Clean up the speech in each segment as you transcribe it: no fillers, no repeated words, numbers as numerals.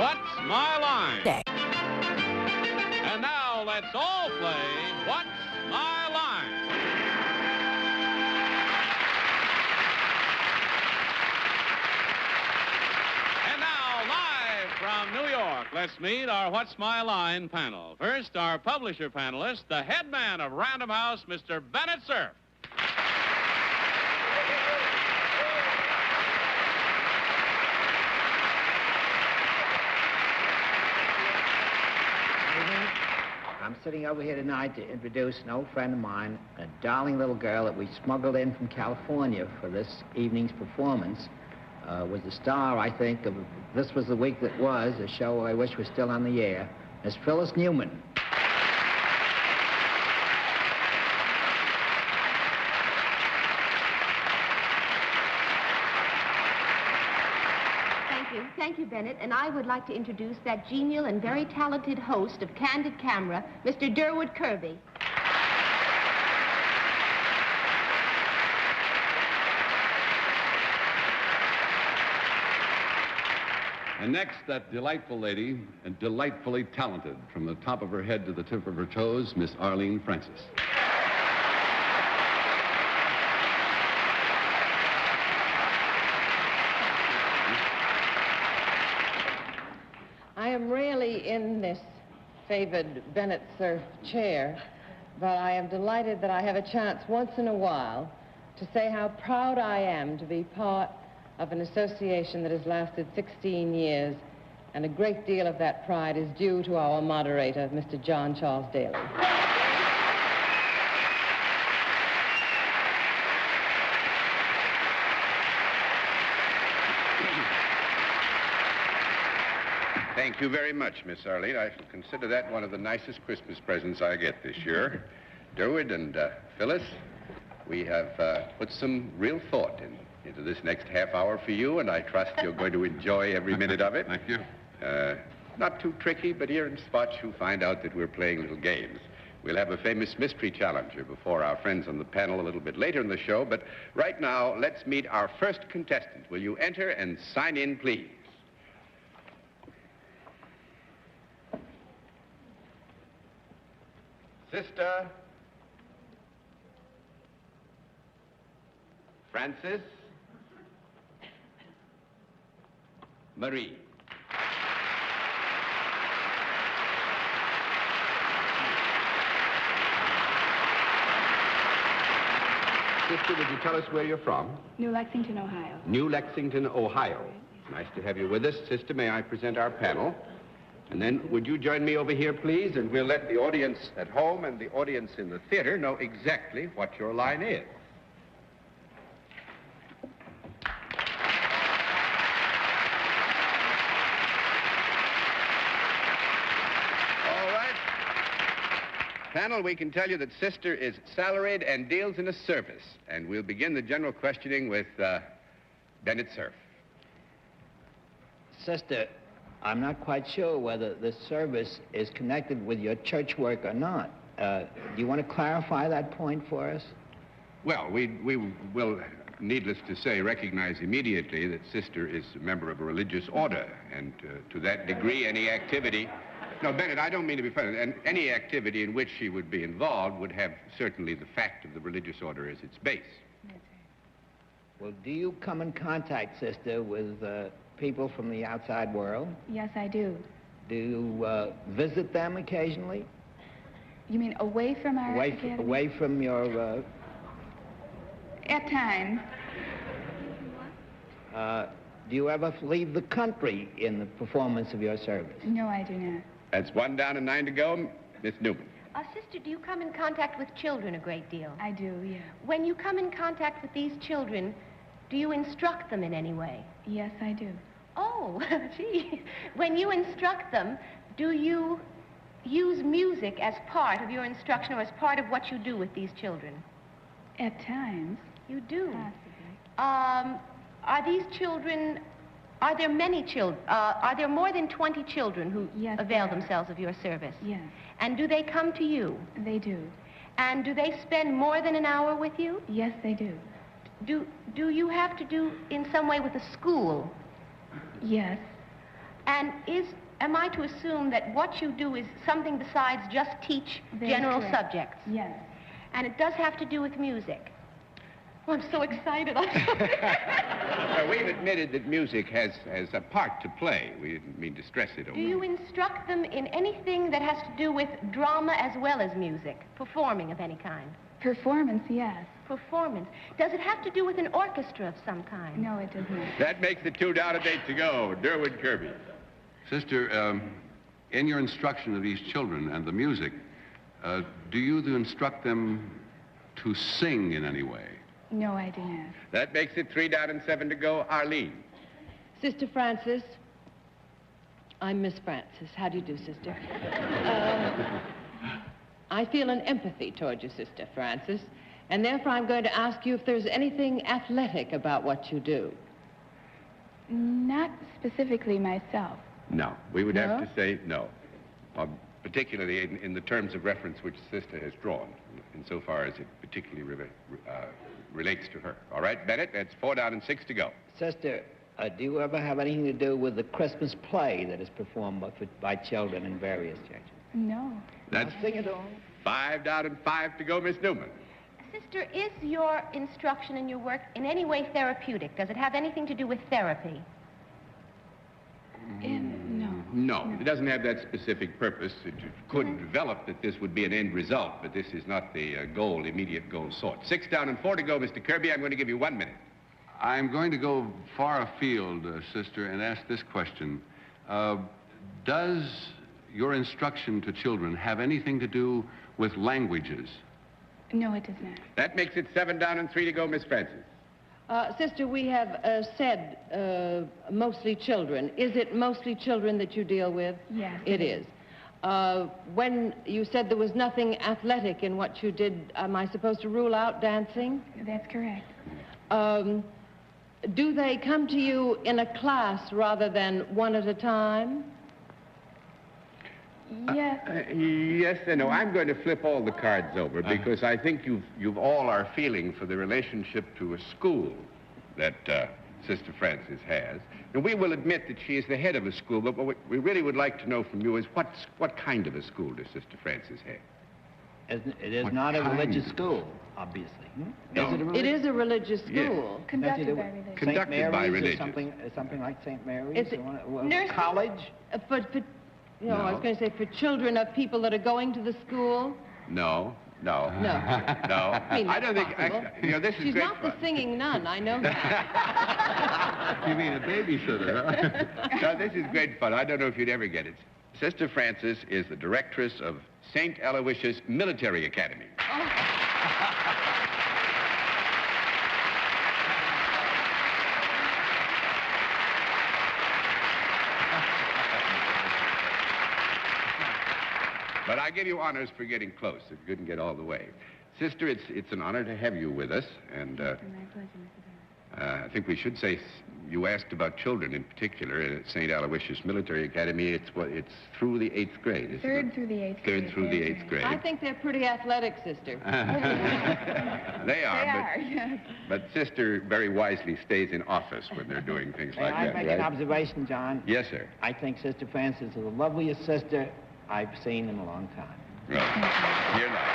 What's My Line? And now let's all play What's My Line? And now, live from New York, let's meet our What's My Line panel. First, our publisher panelist, the head man of Random House, Mr. Bennett Cerf. I'm sitting over here tonight to introduce an old friend of mine, a darling little girl that we smuggled in from California for this evening's performance. Was the star, I think, of This Was the Week That Was, a show I wish was still on the air, as Phyllis Newman. Thank you, Bennett. And I would like to introduce that genial and very talented host of Candid Camera, Mr. Durward Kirby. And next, that delightful lady, and delightfully talented from the top of her head to the tip of her toes, Miss Arlene Francis. I am really in this favored Bennett Cerf chair, but I am delighted that I have a chance once in a while to say how proud I am to be part of an association that has lasted 16 years, and a great deal of that pride is due to our moderator, Mr. John Charles Daly. Thank you very much, Miss Arlene. I shall consider that one of the nicest Christmas presents I get this year. Durward and Phyllis, we have put some real thought into this next half hour for you, and I trust you're going to enjoy every minute of it. Thank you. Not too tricky, but here in spots you'll find out that we're playing little games. We'll have a famous mystery challenger before our friends on the panel a little bit later in the show, but right now, let's meet our first contestant. Will you enter and sign in, please? Sister Francis Marie. Sister, would you tell us where you're from? New Lexington, Ohio. New Lexington, Ohio. Nice to have you with us. Sister, may I present our panel? And then, would you join me over here, please? And we'll let the audience at home and the audience in the theater know exactly what your line is. All right. Panel, we can tell you that Sister is salaried and deals in a service. And we'll begin the general questioning with Bennett Cerf. Sister, I'm not quite sure whether this service is connected with your church work or not. Do you want to clarify that point for us? Well, we will, needless to say, recognize immediately that Sister is a member of a religious order, and to that degree, any activity... No, Bennett, I don't mean to be funny. And any activity in which she would be involved would have certainly the fact of the religious order as its base. Well, do you come in contact, Sister, with people from the outside world? Yes, I do. Do you visit them occasionally? You mean away from our academy? Away from your... At times. Do you ever leave the country in the performance of your service? No, I do not. That's 1 down and 9 to go. Miss Newman. Sister, do you come in contact with children a great deal? I do, yeah. When you come in contact with these children, do you instruct them in any way? Yes, I do. Oh, gee. When you instruct them, do you use music as part of your instruction or as part of what you do with these children? At times. You do? Possibly. Are these children... Are there many children? Are there more than 20 children who avail themselves of your service? Yes. And do they come to you? They do. And do they spend more than an hour with you? Yes, they do. Do you have to do in some way with the school? Yes. And am I to assume that what you do is something besides just teach That's general correct. subjects? Yes. And it does have to do with music. Oh, I'm so excited. Well, we've admitted that music has a part to play. We didn't mean to stress it over. Do you instruct them in anything that has to do with drama as well as music? Performing of any kind? Performance, yes. Performance. Does it have to do with an orchestra of some kind? No, it does not. That makes it 2 down, a 8 to go. Durward Kirby. Sister, in your instruction of these children and the music, do you instruct them to sing in any way? No, I do not. That makes it 3 down and 7 to go. Arlene. Sister Francis. I'm Miss Francis. How do you do, sister? I feel an empathy toward you, Sister Francis, and therefore I'm going to ask you if there's anything athletic about what you do. Not specifically myself. No. We would have No? to say no. Particularly in the terms of reference which Sister has drawn, insofar as it particularly relates to her. All right, Bennett, that's 4 down and 6 to go. Sister, do you ever have anything to do with the Christmas play that is performed by children in various churches? No. That's Now, sing it all. 5 down and 5 to go, Miss Newman. Sister, is your instruction and your work in any way therapeutic? Does it have anything to do with therapy? No. No, it doesn't have that specific purpose. It could develop that this would be an end result, but this is not the immediate goal sought. 6 down and 4 to go, Mr. Kirby. I'm going to give you 1 minute. I'm going to go far afield, sister, and ask this question. Does your instruction to children have anything to do with languages? No, it does not. That makes it 7 down and 3 to go, Miss Francis. Sister, we have said mostly children. Is it mostly children that you deal with? Yes. It is. When you said there was nothing athletic in what you did, am I supposed to rule out dancing? That's correct. Do they come to you in a class rather than one at a time? Yes. Yes and no. I'm going to flip all the cards over because I think you've all are feeling for the relationship to a school that Sister Francis has. And we will admit that she is the head of a school, but what we really would like to know from you is what kind of a school does Sister Francis have? It is What not a kind? religious school, obviously. No. Is it a It religious? is a religious Yes. school. Conducted by religion. Conducted St. Mary's by or religious. something like St. Mary's? It's nurses? College? For you know, I was going to say for children of people that are going to the school. No. No. No. I mean, I don't that's think, possible. this is She's great not fun. the singing nun, I know that. You mean a babysitter, huh? No, this is great fun. I don't know if you'd ever get it. Sister Francis is the directress of St. Aloysius Military Academy. But I give you honors for getting close. If you couldn't get all the way. Sister, it's an honor to have you with us, and My pleasure, Mr. Durward. I think we should say you asked about children in particular at St. Aloysius Military Academy. It's through the 8th grade, isn't Third it? through the 8th grade. Third through the That's 8th right. grade. I think they're pretty athletic, sister. They are, They are, yes. but Sister very wisely stays in office when they're doing things May like I that, make right? an observation, John? Yes, sir. I think Sister Francis is the loveliest sister I've seen in a long time. Right. You're not.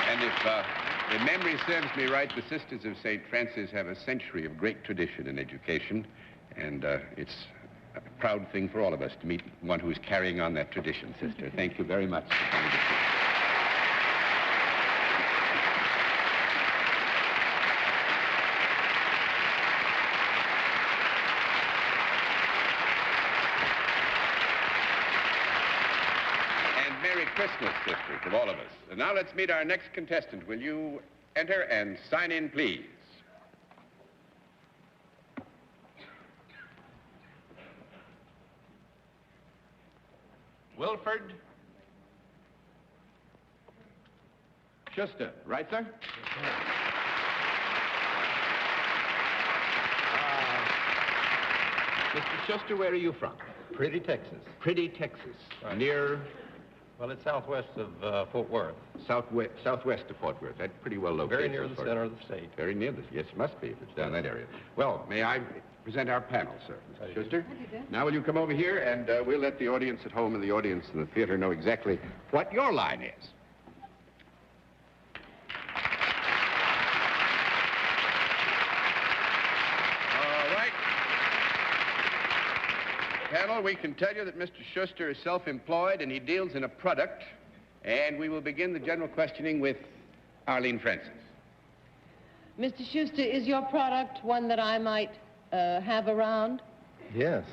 And if memory serves me right, the Sisters of St. Francis have a century of great tradition in education, and it's a proud thing for all of us to meet one who is carrying on that tradition, Sister. Thank you very much for coming to see us. And Merry Christmas, Sister, from all of us. And now let's meet our next contestant. Will you enter and sign in, please? Wilford Schuster, right, sir? Mr. Schuster, where are you from? Priddy, Texas. Priddy, Texas. Right. Near Well, it's southwest of Fort Worth. southwest of Fort Worth. That's pretty well located. Very near the Fort center Worth. of the state. Very near this. Yes, it must be if it's down that area. Well, may I present our panel, sir. Mr. Schuster. Now will you come over here, and we'll let the audience at home and the audience in the theater know exactly what your line is. All right. Panel, we can tell you that Mr. Schuster is self-employed and he deals in a product, and we will begin the general questioning with Arlene Francis. Mr. Schuster, is your product one that I might have around? Yes.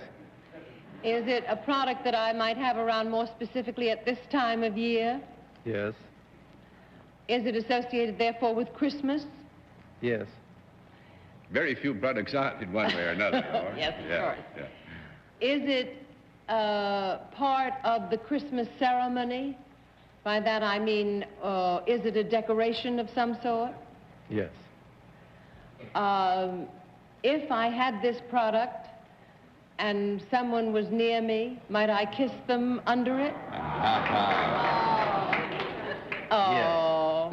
Is it a product that I might have around more specifically at this time of year? Yes. Is it associated, therefore, with Christmas? Yes. Very few products are in one way or another. Or? Yes, of Yeah, course. yeah. Is it part of the Christmas ceremony? By that I mean, is it a decoration of some sort? Yes. If I had this product and someone was near me, might I kiss them under it? Oh.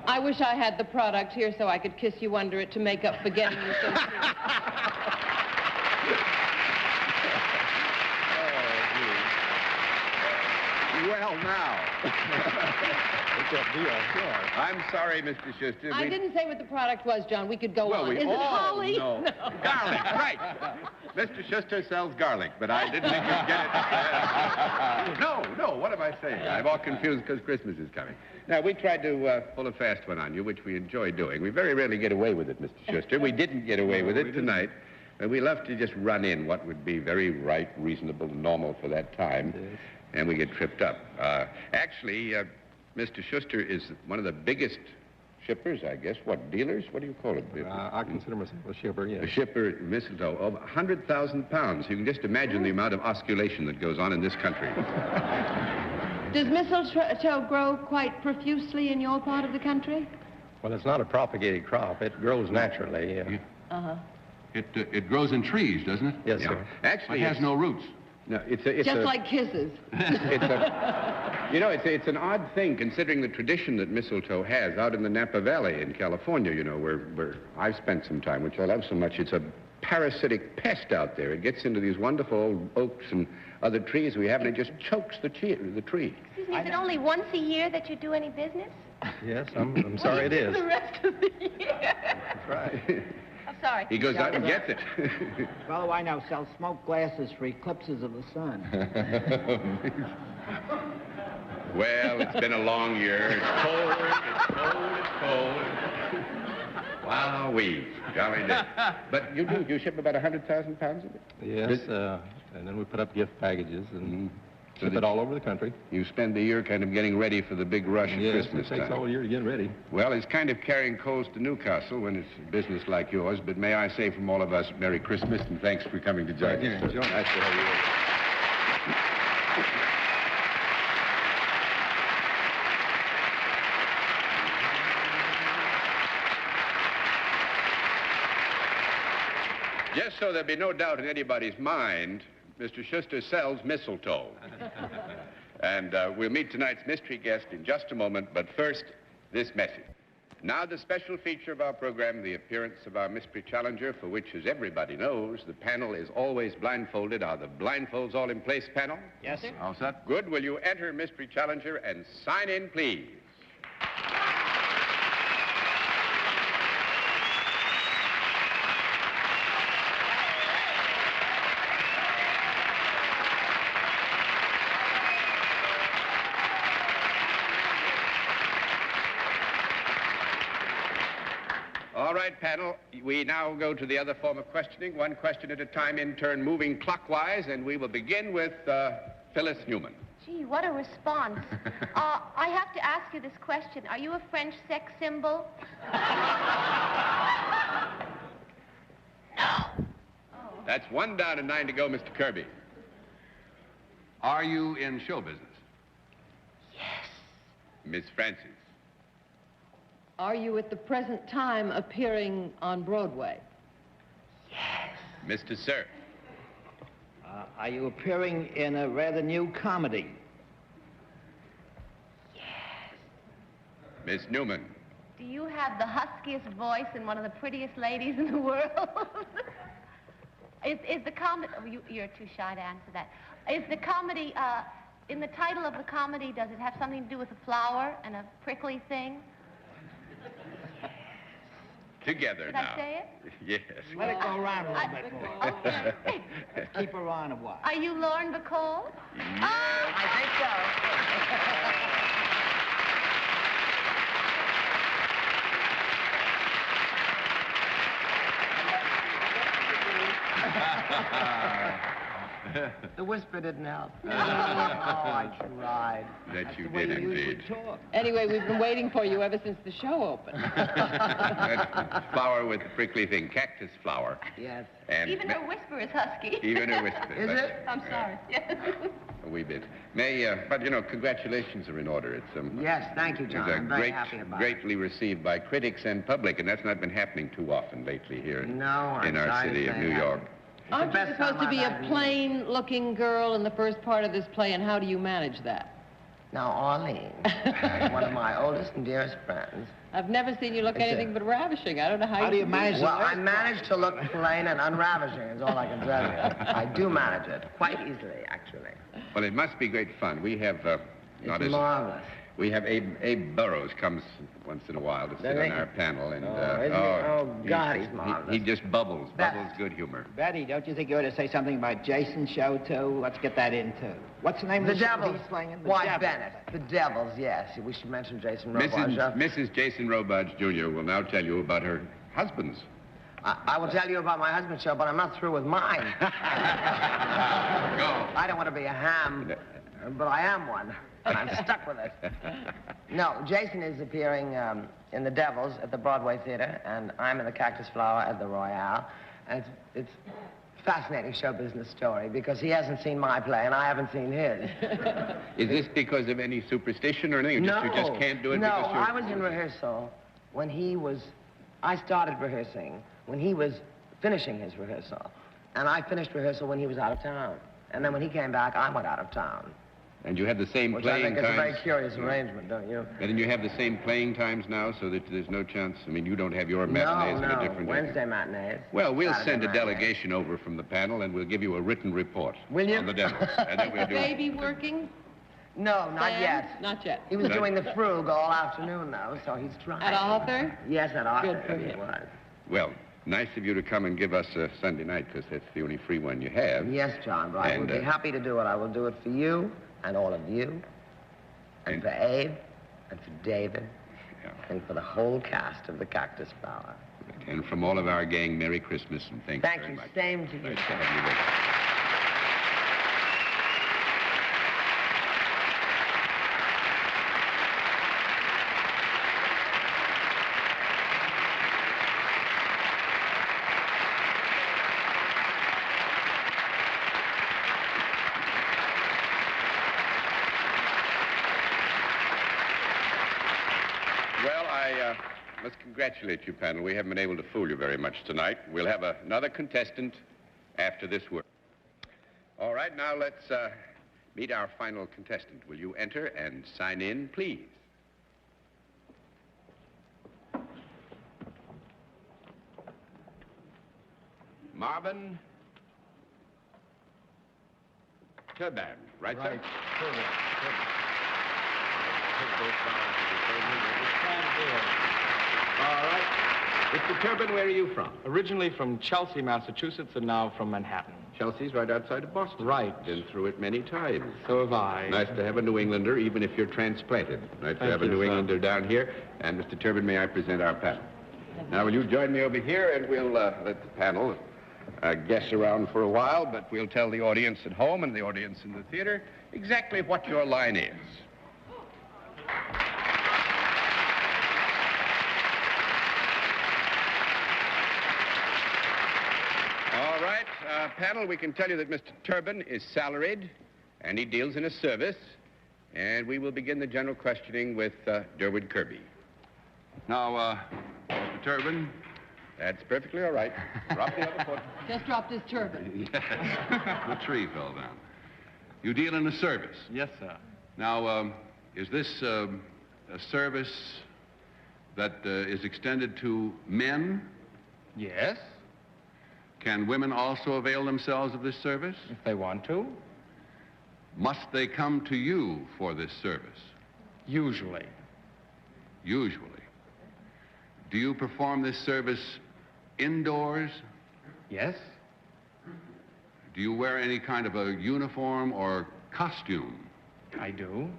I wish I had the product here so I could kiss you under it to make up for getting you so soon. Well, now. I'm sorry, Mr. Schuster. I didn't say what the product was, John. We could go Well, on. we Is it all holly? know. No. Garlic, right. Mr. Schuster sells garlic, but I didn't think you'd get it. No, what am I saying? I'm all confused because Christmas is coming. Now, we tried to pull a fast one on you, which we enjoy doing. We very rarely get away with it, Mr. Schuster. We didn't get away with it tonight. And we love to just run in what would be very right, reasonable, normal for that time. Yes. And we get tripped up. Actually, Mr. Schuster is one of the biggest shippers, I guess. What, dealers? What do you call it? I consider myself a shipper, yes. A shipper at Mistletoe of 100,000 pounds. You can just imagine the amount of osculation that goes on in this country. Does mistletoe grow quite profusely in your part of the country? Well, it's not a propagated crop. It grows naturally. It grows in trees, doesn't it? Yes, sir. Actually, It has no roots. No, it's Just like kisses. It's an odd thing considering the tradition that mistletoe has out in the Napa Valley in California, you know, where I've spent some time, which I love so much. It's a parasitic pest out there. It gets into these wonderful old oaks and other trees we have, and it just chokes the tree. Excuse me, is it only once a year that you do any business? Yes, I'm sorry it is. The rest of the year. That's right. I'm sorry. He goes out and gets it. Fellow I know sells smoke glasses for eclipses of the sun. Well, it's been a long year. It's cold. Wowee. Golly day. But you ship about 100,000 pounds of it? Yes, and then we put up gift packages and ship it all over the country. You spend the year kind of getting ready for the big rush at Christmas it takes time. all year to get ready. Well, it's kind of carrying coals to Newcastle when it's business like yours, but may I say from all of us, Merry Christmas and thanks for coming to join us. Enjoy. Nice to have you. Just so there'll be no doubt in anybody's mind, Mr. Schuster sells mistletoe. And we'll meet tonight's mystery guest in just a moment, but first, this message. Now the special feature of our program, the appearance of our mystery challenger, for which, as everybody knows, the panel is always blindfolded. Are the blindfolds all in place, panel? Yes, sir. All set? Good. Will you enter mystery challenger and sign in, please? All right, panel, we now go to the other form of questioning, one question at a time, in turn, moving clockwise, and we will begin with Phyllis Newman. Gee, what a response. I have to ask you this question. Are you a French sex symbol? No. Oh. That's 1 down and 9 to go, Mr. Kirby. Are you in show business? Yes. Miss Francis. Are you at the present time appearing on Broadway? Yes. Mr. Sir. Are you appearing in a rather new comedy? Yes. Miss Newman. Do you have the huskiest voice and one of the prettiest ladies in the world? Is the comedy... Oh, you're too shy to answer that. Is the comedy... in the title of the comedy, does it have something to do with a flower and a prickly thing? Together Did now. I say it? Yes. Let it go around a little bit more. Okay. Let's keep her on a while. Are you Lauren Bacall? Yes. I think so. The whisper didn't help. Oh, I tried. That you did indeed. Anyway, we've been waiting for you ever since the show opened. That flower with the prickly thing, cactus flower. Yes. And Even her whisper is husky. Even her whisper. Is it? I'm sorry. Yes. A wee bit. But, congratulations are in order. It's Yes, thank you, John. I'm very great, happy about it. greatly received by critics and public, and that's not been happening too often lately here No, I'm in our sorry to city of say New that. York. Aren't you supposed to be a plain-looking girl in the first part of this play, and how do you manage that? Now, Arlene, one of my oldest and dearest friends. I've never seen you look anything but ravishing. I don't know how do you manage it. Well, I manage to look plain and unravishing, is all I can tell you. I do manage it, quite easily, actually. Well, it must be great fun. We have, It's marvelous. We have Abe Burrows comes once in a while to sit Does he? on our panel, and God, he's marvelous. He just bubbles Best. good humor. Betty, don't you think you ought to say something about Jason's show, too? Let's get that in, too. What's the name The of the show Devils. he's playing in? The Why, Devils. Bennett. The Devils, yes. We should mention Jason Robards. Mrs. Jason Robards, Jr. will now tell you about her husband's. I will tell you about my husband's show, but I'm not through with mine. Go. I don't want to be a ham, but I am one. And I'm stuck with it. No, Jason is appearing in The Devils at the Broadway Theater, and I'm in the Cactus Flower at the Royale. And it's a fascinating show business story because he hasn't seen my play and I haven't seen his. Is this because of any superstition or anything? No. You just can't do it no, because you're... I was in rehearsal when he was... I started rehearsing when he was finishing his rehearsal. And I finished rehearsal when he was out of town. And then when he came back, I went out of town. And you have the same Which playing I think is a very times? curious arrangement, don't you? And then you have the same playing times now, so that there's no chance... I mean, you don't have your matinees on a different day. Wednesday matinees. Well, we'll Saturday send a matinees. delegation over from the panel, and we'll give you a written report Will you? on the Devils. And then we'll do... Baby working? No, not Sam? yet. Not yet. He was doing the frug all afternoon, though, so he's trying. At Arthur? Yes, at Arthur. Good for he him. was. Well, nice of you to come and give us a Sunday night, because that's the only free one you have. Yes, John, but I And, would be happy to do it. I will do it for you and all of you, and for Abe, and for David, and for the whole cast of the Cactus Flower. And from all of our gang, Merry Christmas, and thank you Thank very you. much. Same to you. Nice to have you with us. Let's congratulate you, panel. We haven't been able to fool you very much tonight. We'll have another contestant after this work. All right, now let's meet our final contestant. Will you enter and sign in, please? Marvin Terban, right, sir? All right. Mr. Turban, where are you from? Originally from Chelsea, Massachusetts, and now from Manhattan. Chelsea's right outside of Boston. Right. Been through it many times. So have I. Nice to have a New Englander, even if you're transplanted. Nice to have a New Englander down here. And, Mr. Turban, may I present our panel? Now, will you join me over here, and we'll let the panel guess around for a while, but we'll tell the audience at home and the audience in the theater exactly what your line is. All right, panel, we can tell you that Mr. Turban is salaried, and he deals in a service, and we will begin the general questioning with Durward Kirby. Now, Mr. Turban, that's perfectly all right. Drop the other foot. Just dropped his turban. The tree fell down. You deal in a service. Yes, sir. Now, is this a service that is extended to men? Yes? Can women also avail themselves of this service? If they want to. Must they come to you for this service? Usually. Usually. Do you perform this service indoors? Yes? Do you wear any kind of a uniform or costume? I do.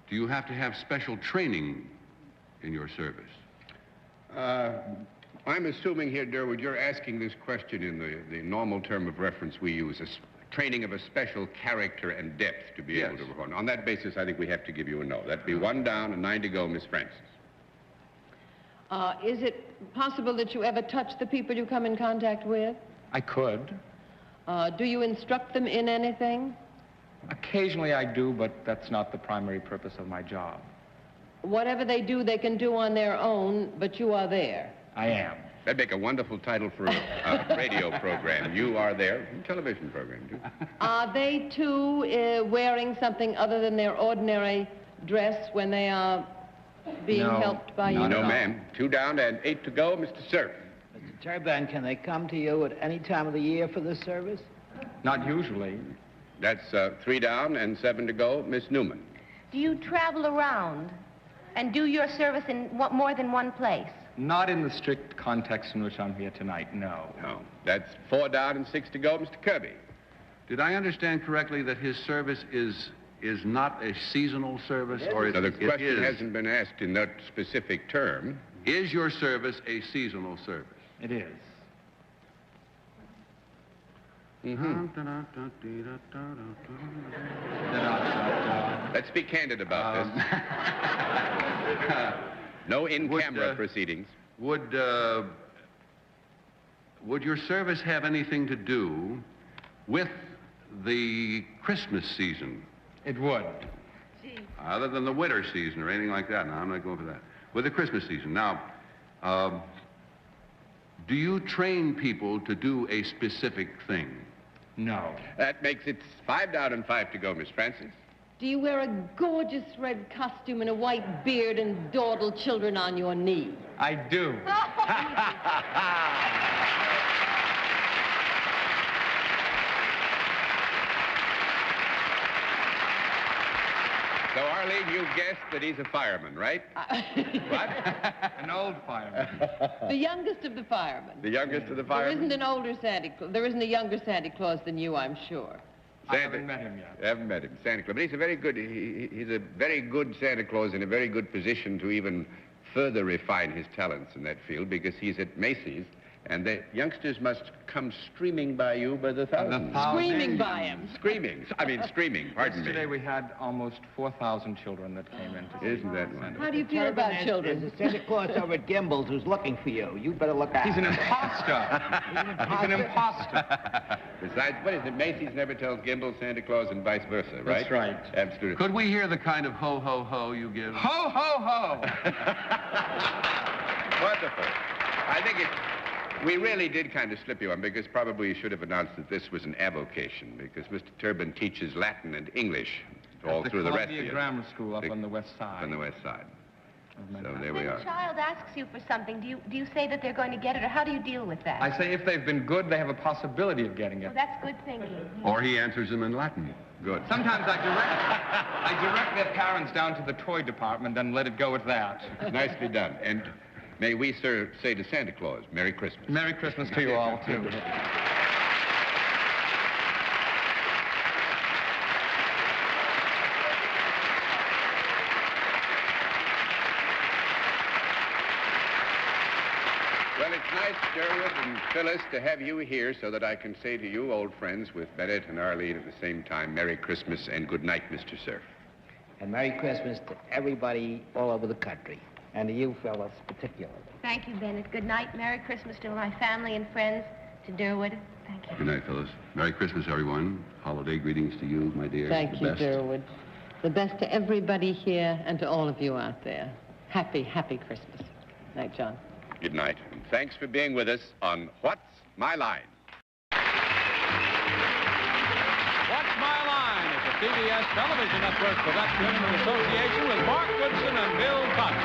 Do you have to have special training in your service? I'm assuming here, Durward, you're asking this question in the normal term of reference we use, training of a special character and depth to be able to perform. On that basis, I think we have to give you a no. That'd be 1 down and 9 to go, Miss Francis. Is it possible that you ever touch the people you come in contact with? I could. Do you instruct them in anything? Occasionally I do, but that's not the primary purpose of my job. Whatever they do, they can do on their own, but you are there. I am. That'd make a wonderful title for a radio program. You are there. Television program, too. Are they, too, wearing something other than their ordinary dress when they are being helped by you? No, ma'am. 2 down and 8 to go, Mr. Cerf. Mr. Terban, can they come to you at any time of the year for this service? Not usually. That's 3 down and 7 to go, Miss Newman. Do you travel around and do your service in more than one place? Not in the strict context in which I'm here tonight, no. No. That's 4 down and 6 to go, Mr. Kirby. Did I understand correctly that his service is not a seasonal service? Or So the it question is? hasn't been asked in that specific term. Is your service a seasonal service? It is. Let's be candid about this. No in-camera proceedings. Would your service have anything to do with the Christmas season? It would. Other than the winter season or anything like that. No, I'm not going for that. With the Christmas season. Now, do you train people to do a specific thing? No. That makes it 5 down and 5 to go, Miss Francis. Do you wear a gorgeous red costume and a white beard and dawdle children on your knee? I do. So, Arlene, you've guessed that he's a fireman, right? What? An old fireman. The youngest of the firemen. The youngest of the There firemen? isn't an older Santa Claus. There isn't a younger Santa Claus than you, I'm sure. I haven't met him yet. I haven't met him, Santa Claus. But he's a very good, he's a very good Santa Claus in a very good position to even further refine his talents in that field because he's at Macy's and the youngsters must come streaming by you by the thousands. Screaming by him. Streaming, pardon me. Yesterday we had almost 4,000 children that came in to see. Isn't that wonderful? How do you feel about children? There's a Santa Claus over at Gimbel's who's looking for you. You better look out. He's an imposter. He's an imposter. Besides, what is it? Macy's never tells Gimbel Santa Claus and vice versa, right? That's right. Absolutely. Could we hear the kind of ho, ho, ho you give? Ho, ho, ho! Wonderful. I think we really did kind of slip you on because probably you should have announced that this was an avocation because Mr. Terban teaches Latin and English all through the rest of Columbia you. Grammar School up on the west side. On the west side. So there When we a are. child asks you for something, do you say that they're going to get it, or how do you deal with that? I say if they've been good, they have a possibility of getting it. Well, that's good thinking. Or he answers them in Latin. Good. Sometimes I direct their parents down to the toy department and let it go at that. Nicely done. And may we, sir, say to Santa Claus, Merry Christmas. Merry Christmas to you all, too. Well, it's nice, Durward and Phyllis, to have you here so that I can say to you, old friends, with Bennett and Arlene at the same time, Merry Christmas and good night, Mr. Cerf. And Merry Christmas to everybody all over the country. And to you fellas particularly. Thank you, Bennett. Good night. Merry Christmas to my family and friends, to Durward. Thank you. Good night, Phyllis. Merry Christmas, everyone. Holiday greetings to you, my dear. Thank The you, best. Durward. The best to everybody here and to all of you out there. Happy, happy Christmas. Night, John. Good night. And thanks for being with us on What's My Line? What's My Line is a CBS television network production in association with Mark Goodson and Bill Cotton.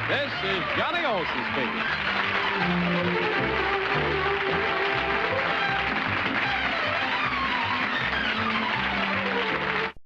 This is Johnny Olson speaking.